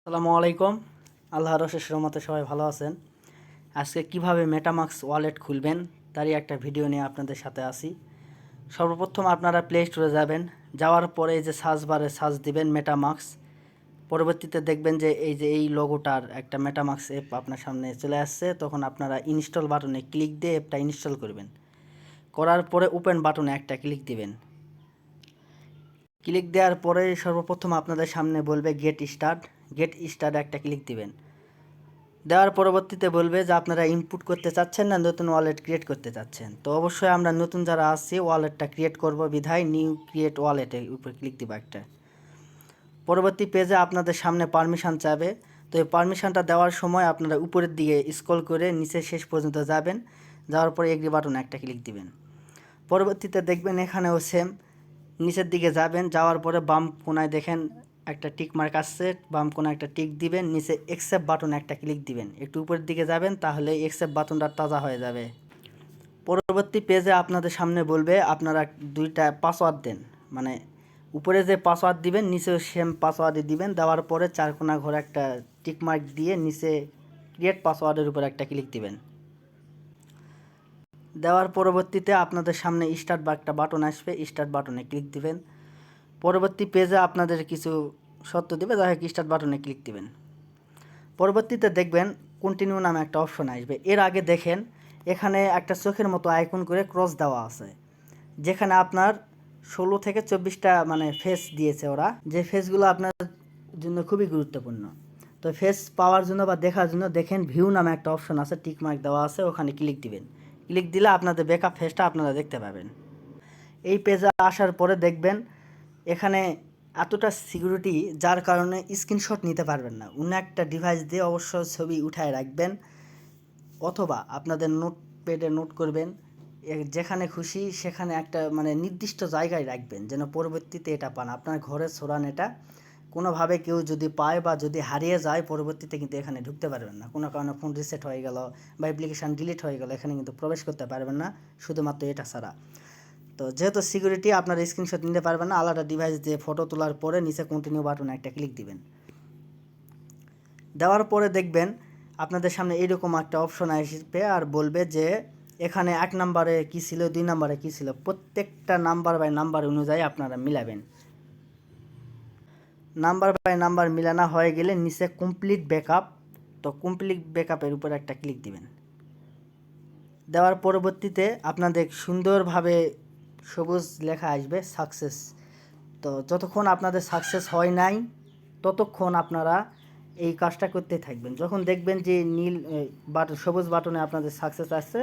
আসসালামু আলাইকুম। আল্লাহর অশেষ রহমতে সবাই ভালো আছেন। আজকে কিভাবে মেটামাক্স ওয়ালেট খুলবেন তারই একটা ভিডিও নিয়ে আপনাদের সাথে আসি। সর্বপ্রথম আপনারা প্লে স্টোরে যাবেন, যাওয়ার পরে এই যে সার্চ বারে সার্চ দিবেন মেটামাক্স। পরবর্তীতে দেখবেন যে এই লোগোটার একটা মেটামাক্স অ্যাপ আপনার সামনে চলে আসছে। তখন আপনারা ইনস্টল বাটনে ক্লিক দিয়ে অ্যাপটা ইনস্টল করবেন। করার পরে ওপেন বাটনে একটা ক্লিক দিবেন। ক্লিক দেওয়ার পরে সর্বপ্রথম আপনাদের সামনে বলবে গেট স্টার্ট একটা ক্লিক দিবেন। দেওয়ার পরবর্তীতে বলবে যে আপনারা ইনপুট করতে চাচ্ছেন না নতুন ওয়ালেট ক্রিয়েট করতে চাচ্ছেন। তো অবশ্যই আমরা নতুন যারা আসছি ওয়ালেটটা ক্রিয়েট করব বিধায় নিউ ক্রিয়েট ওয়ালেটের উপর ক্লিক দিব একটা। পরবর্তী পেজে আপনাদের সামনে পারমিশন চাবে। তো এই পারমিশনটা দেওয়ার সময় আপনারা উপরের দিকে স্ক্রল করে নিচে শেষ পর্যন্ত যাবেন। যাওয়ার পরে এগ্রি বাটনে একটা ক্লিক দিবেন। পরবর্তীতে দেখবেন এখানেও সেম নিচের দিকে যাবেন, যাওয়ার পরে বাম কোনায় দেখেন একটা টিক মার্ক আসছে, বাম কোনায় একটা টিক দিবেন, নিচে অ্যাকসেপ্ট বাটনে একটা ক্লিক দিবেন। একটু উপরের দিকে যাবেন, তাহলে অ্যাকসেপ্ট বাটনটা তাজা হয়ে যাবে। পরবর্তী পেজে আপনাদের সামনে বলবে আপনারা দুইটা পাসওয়ার্ড দেন, মানে উপরে যে পাসওয়ার্ড দিবেন নিচেও সেম পাসওয়ার্ডই দিবেন। দেওয়ার পরে চার কোনা ঘরে একটা টিক মার্ক দিয়ে নিচে ক্রিয়েট পাসওয়ার্ডের উপর একটা ক্লিক দিবেন। দেওয়ার পরবর্তীতে আপনাদের সামনে স্টার্ট বা একটা বাটন আসবে, স্টার্ট বাটনে ক্লিক দিবেন। পরবর্তী পেজে আপনাদের কিছু শর্ত দেবে, যাই হোক স্টার্ট বাটনে ক্লিক দিবেন। পরবর্তীতে দেখবেন কন্টিনিউ নামে একটা অপশন আসবে। এর আগে দেখেন এখানে একটা চোখের মতো আইকন করে ক্রস দেওয়া আছে, যেখানে আপনার 16 থেকে 24টা মানে ফেস দিয়েছে ওরা, যে ফেসগুলো আপনার জন্য খুবই গুরুত্বপূর্ণ। তো ফেস পাওয়ার জন্য বা দেখার জন্য দেখেন ভিউ নামে একটা অপশন আছে, টিক মার্ক দেওয়া আছে, ওখানে ক্লিক দিবেন। ক্লিক দিলে আপনাদের ব্যাকআপ ফেসটা আপনারা দেখতে পাবেন। এই পেজে আসার পরে দেখবেন এখানে এতটা সিকিউরিটি, যার কারণে স্ক্রিনশট নিতে পারবেন না। অন্য একটা ডিভাইস দিয়ে অবশ্য ছবি উঠায় রাখবেন, অথবা আপনাদের নোটপ্যাডে নোট করবেন। যেখানে খুশি সেখানে একটা মানে নির্দিষ্ট জায়গায় রাখবেন, যেন পরবর্তীতে এটা পান। আপনার ঘরে ছড়ান এটা কোনোভাবে কেউ যদি পায় বা যদি হারিয়ে যায়, পরবর্তীতে কিন্তু এখানে ঢুকতে পারবেন না। কোনো কারণে ফোন রিসেট হয়ে গেল বা অ্যাপ্লিকেশান ডিলিট হয়ে গেল, এখানে কিন্তু প্রবেশ করতে পারবেন না, শুধুমাত্র এটা ছাড়া। তো যেহেতু সিকিউরিটি, আপনার স্ক্রিনশট নিতে পারবেন না। আলাদা ডিভাইস দিয়ে ফটো তোলার পরে নিচে কন্টিনিউ বাটনে একটা ক্লিক দিবেন। দেওয়ার পরে দেখবেন আপনাদের সামনে এইরকম একটা অপশন আসবে আর বলবে যে এখানে 1 নম্বরে কী ছিল, 2 নম্বরে কী ছিল, প্রত্যেকটা নাম্বার বাই নাম্বার অনুযায়ী আপনারা মিলাবেন। নাম্বার বাই নাম্বার মিলানো হয়ে গেলে নিচে কমপ্লিট ব্যাকআপ, তো কমপ্লিট ব্যাকআপের উপর একটা ক্লিক দিবেন। দেওয়ার পরবর্তীতে আপনাদের সুন্দরভাবে সবুজ লেখা আসবে সাকসেস। তো যতক্ষণ আপনাদের সাকসেস হয় নাই ততক্ষণ আপনারা এই কাজটা করতে থাকবেন। যখন দেখবেন যে নীল বাটন, সবুজ বাটনে আপনাদের সাকসেস আসছে,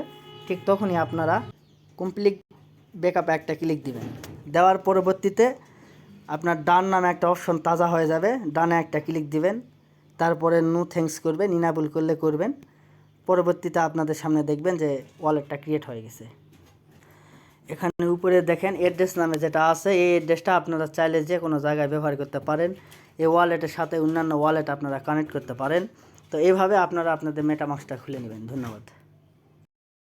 ঠিক তখনই আপনারা কমপ্লিট ব্যাকআপে একটা ক্লিক দিবেন। দেওয়ার পরবর্তীতে আপনার ডান নামে একটা অপশন তাজা হয়ে যাবে, ডানে একটা ক্লিক দিবেন। তারপরে নো থ্যাঙ্কস করবেন, ইনাবল করলে করবেন। পরবর্তীতে আপনাদের সামনে দেখবেন যে ওয়ালেটটা ক্রিয়েট হয়ে গেছে। এখানে উপরে দেখেন অ্যাড্রেস নামে যেটা আছে, এই অ্যাড্রেসটা আপনারা চাইলে যে কোনো জায়গায় ব্যবহার করতে পারেন। এই ওয়ালেটের সাথে অন্যান্য ওয়ালেট আপনারা কানেক্ট করতে পারেন। তো এইভাবে আপনারা আপনাদের মেটামাক্সটা খুলে নেবেন। ধন্যবাদ।